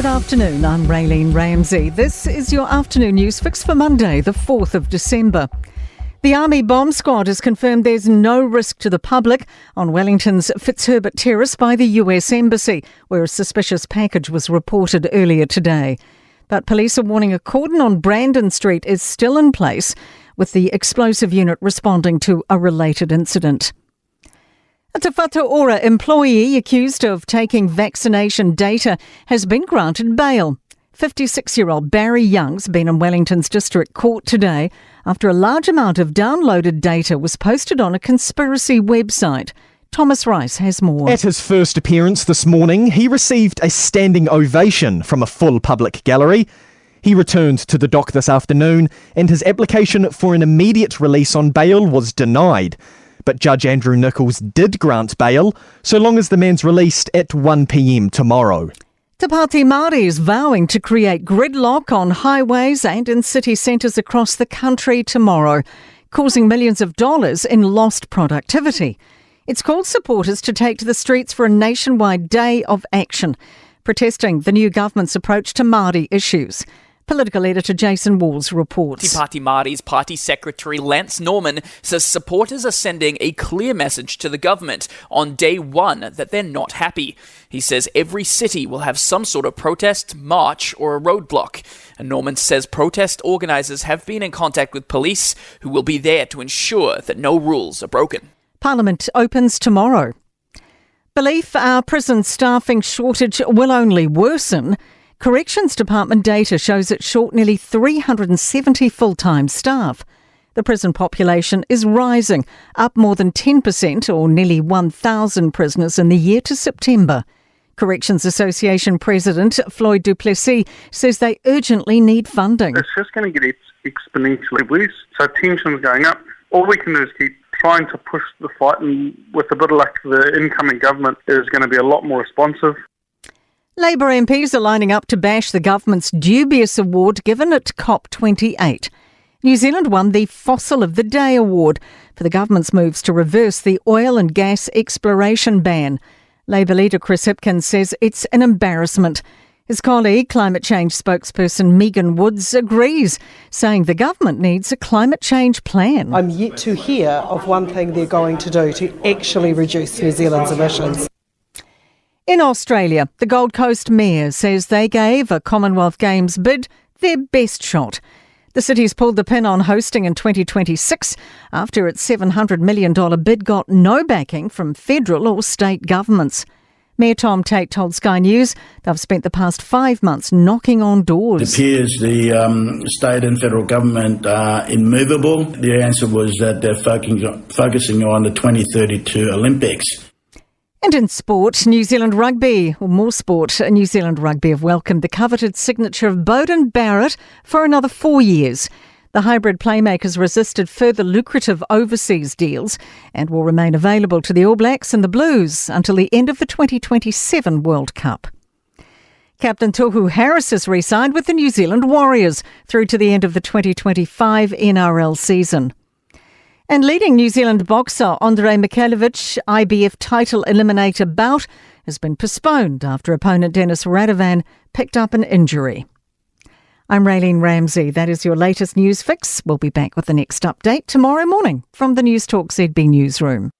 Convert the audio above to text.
Good afternoon, I'm Raylene Ramsey. This is your afternoon news fix for Monday, the 4th of December. The Army bomb squad has confirmed there's no risk to the public on Wellington's Fitzherbert Terrace by the US Embassy, where a suspicious package was reported earlier today. But police are warning a cordon on Brandon Street is still in place, with the explosive unit responding to a related incident. A Te Whatu Ora employee accused of taking vaccination data has been granted bail. 56-year-old Barry Young's been in Wellington's District Court today after a large amount of downloaded data was posted on a conspiracy website. Thomas Rice has more. At his first appearance this morning, he received a standing ovation from a full public gallery. He returned to the dock this afternoon and his application for an immediate release on bail was denied. But Judge Andrew Nichols did grant bail, so long as the man's released at 1 p.m. tomorrow. Te Pāti Māori is vowing to create gridlock on highways and in city centres across the country tomorrow, causing millions of dollars in lost productivity. It's called supporters to take to the streets for a nationwide day of action, protesting the new government's approach to Māori issues. Political editor Jason Walls reports. Te Pāti Māori's party secretary Lance Norman says supporters are sending a clear message to the government on day one that they're not happy. He says every city will have some sort of protest, march or a roadblock. And Norman says protest organisers have been in contact with police who will be there to ensure that no rules are broken. Parliament opens tomorrow. Belief our prison staffing shortage will only worsen. Corrections Department data shows it short nearly 370 full-time staff. The prison population is rising, up more than 10% or nearly 1,000 prisoners in the year to September. Corrections Association President Floyd du Plessis says they urgently need funding. It's just going to get exponentially worse. So tension's going up. All we can do is keep trying to push the fight, and with a bit of luck, the incoming government is going to be a lot more responsive. Labor MPs are lining up to bash the government's dubious award given at COP28. New Zealand won the Fossil of the Day award for the government's moves to reverse the oil and gas exploration ban. Labor leader Chris Hipkins says it's an embarrassment. His colleague, climate change spokesperson Megan Woods, agrees, saying the government needs a climate change plan. I'm yet to hear of one thing they're going to do to actually reduce New Zealand's emissions. In Australia, the Gold Coast Mayor says they gave a Commonwealth Games bid their best shot. The city's pulled the pin on hosting in 2026 after its $700 million bid got no backing from federal or state governments. Mayor Tom Tate told Sky News they've spent the past 5 months knocking on doors. It appears the state and federal government are immovable. The answer was that they're focusing on the 2032 Olympics. And in sport, New Zealand Rugby, or more sport, New Zealand Rugby have welcomed the coveted signature of Beauden Barrett for another 4 years. The hybrid playmakers resisted further lucrative overseas deals and will remain available to the All Blacks and the Blues until the end of the 2027 World Cup. Captain Tohu Harris has re-signed with the New Zealand Warriors through to the end of the 2025 NRL season. And leading New Zealand boxer Andrei Mikhailovich IBF title eliminator bout has been postponed after opponent Dennis Radovan picked up an injury. I'm Raylene Ramsey. That is your latest news fix. We'll be back with the next update tomorrow morning from the Newstalk ZB newsroom.